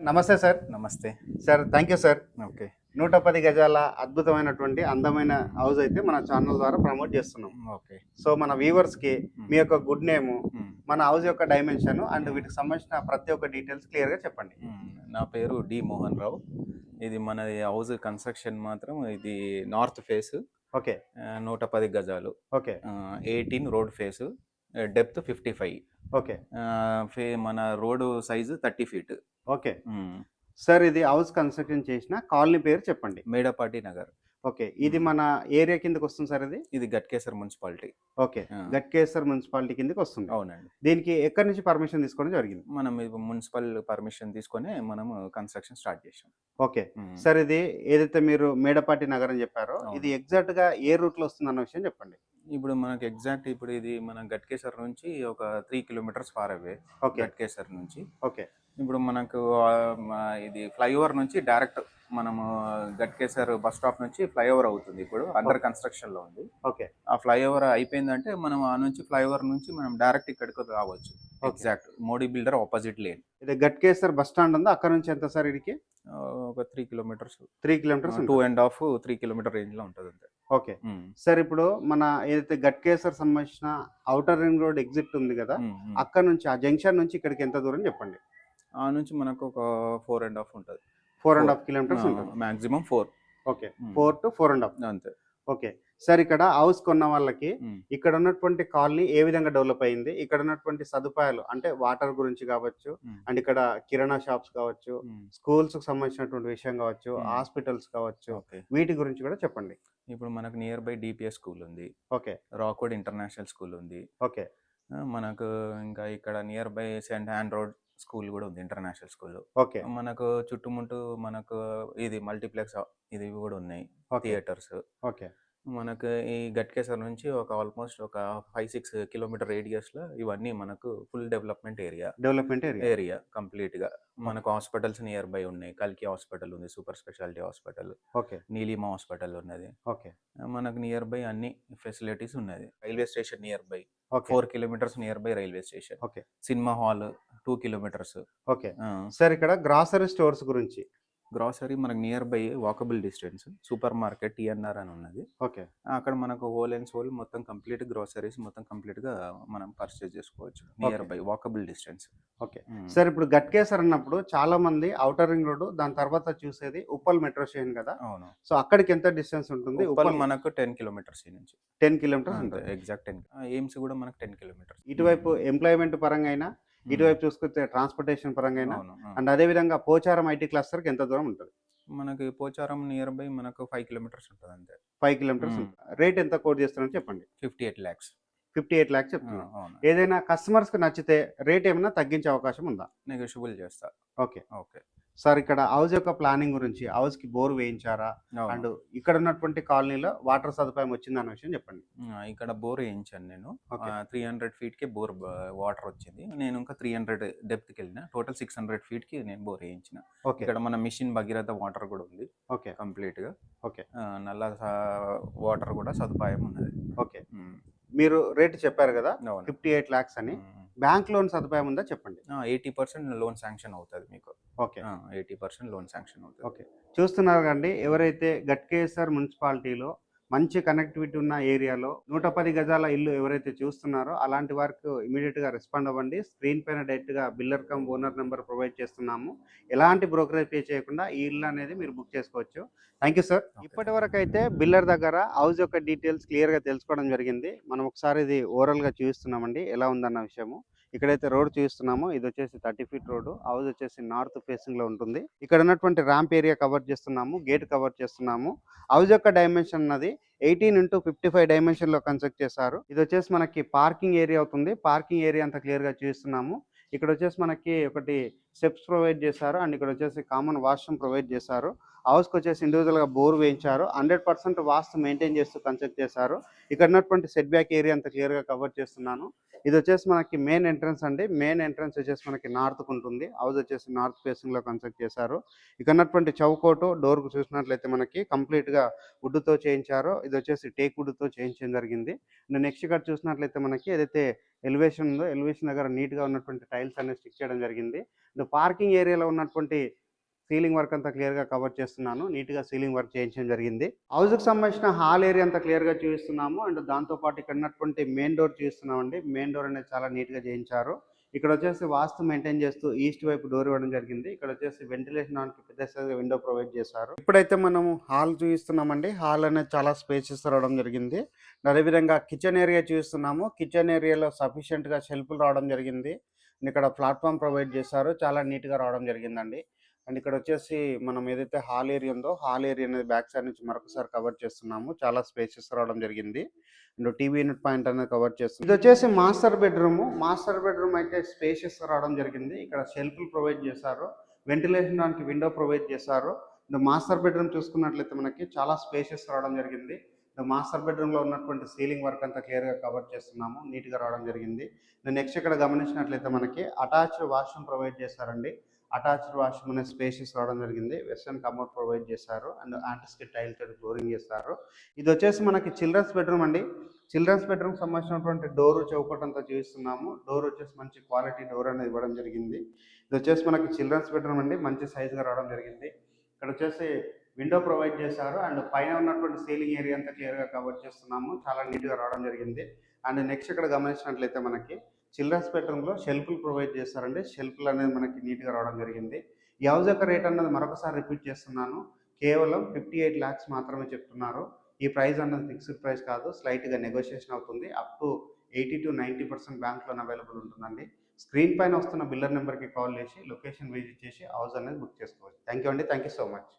నమస్తే సార్. నమస్తే. Sir thank you sir. Okay. 110 గజాల అద్భుతమైనటువంటి అందమైన హౌస్ అయితే మన ఛానల్ ద్వారా ప్రమోట్ చేస్తున్నాం. ఓకే. సో మన వ్యూవర్స్‌కి మీ యొక్క గుడ్ నేము, హ్మ్. మన హౌస్ యొక్క డైమెన్షన్ అండ్ వీటికి సంబంధించిన ప్రతి ఒక్క డీటెయిల్స్ క్లియర్‌గా చెప్పండి. నా పేరు డి. మోహన్ రావు. ఇది మనది హౌస్ కన్‌స్ట్రక్షన్ మాత్రం ఇది నార్త్ ఫేస్. ఓకే. 110 గజాలు. Okay. 18 road face. Depth 55. Okay. మన road size 30 feet. Okay. Sir ఇది హౌస్ కన్‌స్ట్రక్షన్ చేసిన కాలనీ పేరు చెప్పండి. మేడపాటి నగర్. ఓకే. ఇది మన ఏరియా కిందకి వస్తుంది సార్ ఇది? ఇది Ghatkesar municipality. Okay. Ghatkesar municipality కిందకి వస్తుంది. అవునండి. దీనికి ఎక్కడి నుంచి పర్మిషన్ తీసుకోవడం జరిగింది? మనం మున్సిపల్ పర్మిషన్ తీసుకొని మనము కన్‌స్ట్రక్షన్ స్టార్ట్ చేసాం. ఓకే. సార్ ఇది ఏదైతే మీరు మేడపాటి నగర్ అని చెప్పారో అవును. ఇది ఎగ్జాక్ట్‌గా ఏ రూట్‌లో వస్తుందన్న విషయం చెప్పండి. ఇప్పుడు మనకు ఎగ్జాక్ట్ ఇప్పుడు ఇది మన గట్కేసర్ నుంచి ఒక 3 kilometres far away. Okay. Ghatkesar నుంచి. ఓకే. ఇప్పుడు మనకు ఇది ఫ్లైఓవర్ నుంచి డైరెక్ట్ మనము గట్కేసర్ బస్ స్టాప్ నుంచి ఫ్లైఓవర్ అవుతుంది. ఇప్పుడు అండర్ కన్స్ట్రక్షన్ లో ఉంది. ఓకే. ఆ ఫ్లైఓవర్ అయిపోయిందంటే మనం ఆ నుంచి ఫ్లైఓవర్ నుంచి మనం డైరెక్ట్ ఇక్కడికి రావచ్చు. Exact Modi builder opposite lane. ఇది గట్కేసర్ బస్ స్టాండ్ ఉందా? అక్కడ నుంచి ఎంత సార్ ఇడికి? ఒక 3 కిలోమీటర్స్. 3 కిలోమీటర్స్. 2.5 3 కిలోమీటర్ రేంజ్ లో ఉంటుంది అంతే. ఓకే. సార్ ఇప్పుడు మన ఏదైతే గట్కేసర్ సంబంధించిన ఔటర్ రింగ్ రోడ్ ఎగ్జిట్ ఉంది కదా, అక్కడ నుంచి ఆ జంక్షన్ నుంచి ఇక్కడికి ఎంత దూరం చెప్పండి. ఆ నుంచి మనకు ఒక 4.5 ఉంటుంది. 4.5 కిలోమీటర్స్ ఉంటుంది. మాక్సిమం 4. ఓకే. 4 to 4.5 అంతే. ఓకే. సార్ ఇక్కడ హౌస్ కొన్న వాళ్ళకి ఇక్కడ ఉన్నటువంటి కాలనీ ఏ విధంగా డెవలప్ అయింది, ఇక్కడ ఉన్నటువంటి సదుపాయాలు అంటే వాటర్ గురించి కావచ్చు, అండ్ ఇక్కడ కిరాణా షాప్స్ కావచ్చు, స్కూల్స్ కు సంబంధించినటువంటి విషయం కావచ్చు, హాస్పిటల్స్ కావచ్చు, వీటి గురించి కూడా చెప్పండి. ఇప్పుడు మనకు నియర్ బై డిపిఎస్ స్కూల్ ఉంది. ఓకే. రాక్వుడ్ ఇంటర్నేషనల్ స్కూల్ ఉంది. ఓకే. మనకు ఇంకా ఇక్కడ near by Saint on road school కూడా ఉంది, ఇంటర్నేషనల్ స్కూల్. ఓకే. మనకు చుట్టుముట్టు మనకు ఇది మల్టీప్లెక్స్ ఇది కూడా ఉన్నాయి, థియేటర్స్. ఓకే. మనకు ఈ గట్కేసర్ నుంచి ఒక ఆల్మోస్ట్ ఒక 5-6 కిలోమీటర్ రేడియస్ లో ఇవన్నీ మనకు ఫుల్ డెవలప్మెంట్ ఏరియా కంప్లీట్ గా. మనకు హాస్పిటల్స్ నియర్ బై ఉన్నాయి. కల్కి హాస్పిటల్ ఉంది, super speciality hospital. Okay. Neelima hospital ఉన్నది. ఓకే. మనకు నియర్ బై అన్ని ఫెసిలిటీస్ ఉన్నది. Railway station near by 4 kilometres near by railway station. Okay. Cinema hall 2 kilometres. Okay. Sir ఇక్కడ గ్రాసరీ స్టోర్స్ గురించి? గ్రాసరీ మనకు near by walkable distance super market TNR అని ఉన్నది. Okay. అక్కడ మనకు హోల్ అండ్ సోల్ మొత్తం కంప్లీట్ గ్రాసరీస్ మొత్తం complete గా మనం పర్చేస్ చేసుకోవచ్చు near by walkable distance. Okay. Sir ఇప్పుడు గట్కేసర్ అన్నప్పుడు చాలా మంది ఔటర్ రింగ్ రోడ్ దాని తర్వాత చూసేది ఉప్పల్ మెట్రో స్టేషన్ కదా. అవును. సో అక్కడికి ఎంత డిస్టెన్స్ ఉంటుంది? ఉప్పల్ మనకు 10 కిలోమీటర్స్ నుంచి. 10 కిలోమీటర్స్ ఉంటుంది. ఎగ్జాక్ట్ 10. ఎయిమ్స్ కూడా మనకు 10 కిలోమీటర్స్. ఇటువైపు ఎంప్లాయ్మెంట్ పరంగా అయినా, ఇటువైపు చూసుకుంటే ట్రాన్స్పోర్టేషన్ పరంగా అయినా, అండ్ అదే విధంగా పోచారం ఐటీ క్లస్టర్ కి ఎంత దూరం ఉంటుంది? మనకి పోచారం నియర్ బై మనకు 5 కిలోమీటర్స్ ఉంటుంది అంతే. 5 కిలోమీటర్స్. రేట్ ఎంత కోట్ చేస్తున్నారని చెప్పండి. 58 lakhs. 58 lakhs చెప్తున్నారు. ఏదైనా కస్టమర్స్ కి నచ్చితే రేట్ ఏమైనా తగ్గించే అవకాశం ఉందా? నెగోషియబుల్ చేస్తా. ఓకే. ఓకే. సార్ ఇక్కడ హౌస్ యొక్క ప్లానింగ్ గురించి, హౌస్ కి బోర్ వేయించారా, అండ్ ఇక్కడ ఉన్నటువంటి కాలనీలో వాటర్ సదుపాయం వచ్చిందన్న విషయం చెప్పండి. ఇక్కడ బోర్ వేయించాను నేను. 300 ఫీట్ కి బోర్ వాటర్ వచ్చింది. నేను ఇంకా 300 డెప్త్ కి వెళ్ళిన. టోటల్ 600 ఫీట్ కి నేను బోర్ వేయించిన. ఇక్కడ మన మిషన్ భగీరథ వాటర్ కూడా ఉంది. ఓకే. కంప్లీట్ గా. ఓకే. నల్ల వాటర్ కూడా సదుపాయం ఉన్నది. ఓకే. మీరు రేట్ చెప్పారు కదా 58 lakhs అని. బ్యాంక్ లోన్ సదుపాయం ఉందా చెప్పండి. 80% లోన్ శాంక్షన్ అవుతుంది మీకు. ఓకే. 80% లోన్ శాంక్షన్ అవుతుంది. ఓకే. చూస్తున్నారు కండి, ఎవరైతే గట్కేసర్ మున్సిపాలిటీలో మంచి కనెక్టివిటీ ఉన్న ఏరియాలో 110 గజాల ఇల్లు ఎవరైతే చూస్తున్నారో అలాంటి వారికి ఇమీడియట్ గా రెస్పాండ్ అవ్వండి. స్క్రీన్ పైన డైరెక్ట్ గా biller come owner number provide చేస్తున్నాము. ఎలాంటి బ్రోకరేజ్ పే చేయకుండా ఈ ఇల్లు అనేది మీరు బుక్ చేసుకోవచ్చు. Thank you sir. ఇప్పటి వరకు అయితే బిల్లర్ దగ్గర హౌస్ యొక్క డీటెయిల్స్ క్లియర్ గా తెలుసుకోవడం జరిగింది. మనం ఒకసారి ఇది ఓవరాల్ గా చూస్తున్నామండి ఎలా ఉందన్న విషయము. ఇక్కడైతే రోడ్ చూస్తున్నామో ఇది వచ్చేసి 30 ఫీట్ రోడ్. హౌస్ వచ్చేసి నార్త్ ఫేసింగ్ లో ఉంటుంది. ఇక్కడ ఉన్నటువంటి ర్యాంప్ ఏరియా కవర్ చేస్తున్నాము, గేట్ కవర్ చేస్తున్నాము. హౌస్ యొక్క డైమెన్షన్ అన్నది 18x55 డైమెన్షన్ లో కన్స్ట్రక్ట్ చేశారు. ఇది వచ్చేసి మనకి పార్కింగ్ ఏరియా అవుతుంది. పార్కింగ్ ఏరియా అంతా క్లియర్ గా చూస్తున్నాము. ఇక్కడ వచ్చేసి మనకి ఒకటి స్టెప్స్ ప్రొవైడ్ చేశారు, అండ్ ఇక్కడ వచ్చేసి కామన్ వాష్రూమ్ ప్రొవైడ్ చేశారు. హౌస్కి వచ్చేసి ఇండివిజువల్ గా బోర్ వేయించారు. 100% వాస్తు మెయింటైన్ చేస్తూ కన్స్ట్రక్ట్ చేశారు. ఇక్కడ ఉన్నటువంటి సెట్ బ్యాక్ ఏరియా అంతా క్లియర్ గా కవర్ చేస్తున్నాను. ఇది వచ్చేసి మనకి మెయిన్ ఎంట్రన్స్ అండి. మెయిన్ ఎంట్రన్స్ వచ్చేసి మనకి నార్త్‌కి ఉంటుంది. హౌస్ వచ్చేసి నార్త్ ఫేసింగ్‌లో కన్స్ట్రక్ట్ చేశారు. ఇక్కడ ఉన్నటువంటి చౌకోటు డోర్‌కు చూసినట్లయితే మనకి కంప్లీట్‌గా వుడ్‌తో చేయించారు. ఇది వచ్చేసి టేక్ వుడ్‌తో చేయించడం జరిగింది. నెక్స్ట్ ఇక్కడ చూసినట్లయితే మనకి ఏదైతే ఎలివేషన్ ఉందో ఎలివేషన్ దగ్గర నీట్‌గా ఉన్నటువంటి టైల్స్ అనేవి స్టిక్ చేయడం జరిగింది. పార్కింగ్ ఏరియాలో ఉన్నటువంటి సీలింగ్ వర్క్ అంతా క్లియర్‌గా కవర్ చేస్తున్నాను. నీట్‌గా సీలింగ్ వర్క్ చేయించడం జరిగింది. హౌస్‌కి సంబంధించిన హాల్ ఏరియా అంతా క్లియర్‌గా చూపిస్తున్నాము. అండ్ దాంతో పాటు ఇక్కడ ఉన్నటువంటి మెయిన్ డోర్ చూపిస్తున్నామండి. మెయిన్ డోర్ అనేది చాలా నీట్‌గా చేయించారు. ఇక్కడ వచ్చేసి వాస్తు మెయింటైన్ చేస్తూ ఈస్ట్ వైపు డోర్ ఇవ్వడం జరిగింది. ఇక్కడ వచ్చేసి వెంటిలేషన్ ఆన్‌కి పెద్ద సైజ్‌గా విండో ప్రొవైడ్ చేశారు. ఇప్పుడైతే మనము హాల్ చూపిస్తున్నామండి. హాల్ అనేది చాలా స్పేషియస్ రావడం జరిగింది. అదేవిధంగా కిచెన్ ఏరియా చూస్తున్నాము. కిచెన్ ఏరియాలో సఫిషియెంట్‌గా షెల్ఫ్‌లు రావడం జరిగింది. ఇక్కడ ప్లాట్‌ఫార్మ్ ప్రొవైడ్ చేశారు. చాలా నీట్‌గా రావడం జరిగిందండి. అండ్ ఇక్కడ వచ్చేసి మనం ఏదైతే హాల్ ఏరియా ఉందో హాల్ ఏరియా అనేది బ్యాక్ సైడ్ నుంచి మరొకసారి కవర్ చేస్తున్నాము. చాలా స్పేసెస్ రావడం జరిగింది. అండ్ టీవీ యూనిట్ పాయింట్ అనేది కవర్ చేస్తుంది. ఇది వచ్చేసి మాస్టర్ బెడ్రూమ్. మాస్టర్ బెడ్రూమ్ అయితే స్పేషియస్ రావడం జరిగింది. ఇక్కడ షెల్ఫ్లు ప్రొవైడ్ చేశారు. వెంటిలేషన్ దానికి విండో ప్రొవైడ్ చేశారు. మాస్టర్ బెడ్రూమ్ చూసుకున్నట్లయితే మనకి చాలా స్పేషియస్ రావడం జరిగింది. మాస్టర్ బెడ్రూమ్లో ఉన్నటువంటి సీలింగ్ వర్క్ అంతా క్లియర్గా కవర్ చేస్తున్నాము. నీట్గా రావడం జరిగింది. నెక్స్ట్ ఇక్కడ గమనించినట్లయితే మనకి అటాచ్డ్ వాష్రూమ్ ప్రొవైడ్ చేశారండి. అటాచ్డ్ వాష్రూమ్ అనేది స్పేషియస్ రావడం జరిగింది. వెస్టర్న్ కమోడ్ ప్రొవైడ్ చేశారు. అండ్ యాంటిస్కిట్ టైల్ తోటి ఫ్లోరింగ్ చేస్తారు. ఇది వచ్చేసి మనకి చిల్డ్రన్స్ బెడ్రూమ్ అండి. చిల్డ్రన్స్ బెడ్రూమ్ సంబంధించినటువంటి డోర్ చౌకట్ అంతా చూపిస్తున్నాము. డోర్ వచ్చేసి మంచి క్వాలిటీ డోర్ అనేది ఇవ్వడం జరిగింది. ఇది వచ్చేసి మనకి చిల్డ్రన్స్ బెడ్రూమ్ అండి. మంచి సైజ్గా రావడం జరిగింది. ఇక్కడ వచ్చేసి విండో ప్రొవైడ్ చేశారు. అండ్ పైన ఉన్నటువంటి సీలింగ్ ఏరియా అంతా క్లియర్గా కవర్ చేస్తున్నాము. చాలా నీట్గా రావడం జరిగింది. అండ్ నెక్స్ట్ ఇక్కడ గమనించినట్లయితే మనకి చిల్డ్రన్స్ బెడ్రూమ్లో షెల్ఫ్లు ప్రొవైడ్ చేస్తారండి. షెల్ఫ్లు అనేది మనకి నీట్గా రావడం జరిగింది. ఈ హౌస్ యొక్క రేట్ అన్నది మరొకసారి రిపీట్ చేస్తున్నాను. కేవలం 58 lakhs మాత్రమే చెప్తున్నారు. ఈ ప్రైస్ అన్నది ఫిక్స్డ్ ప్రైస్ కాదు. స్లైట్గా నెగోషియేషన్ అవుతుంది. అప్ టు 80-90% బ్యాంక్లోనే అవైలబుల్ ఉంటుందండి. స్క్రీన్ పైన వస్తున్న బిల్లర్ నెంబర్కి కాల్ చేసి లొకేషన్ విజిట్ చేసి హౌస్ అనేది బుక్ చేసుకోవచ్చు. థ్యాంక్ యూ అండి. Thank you so much.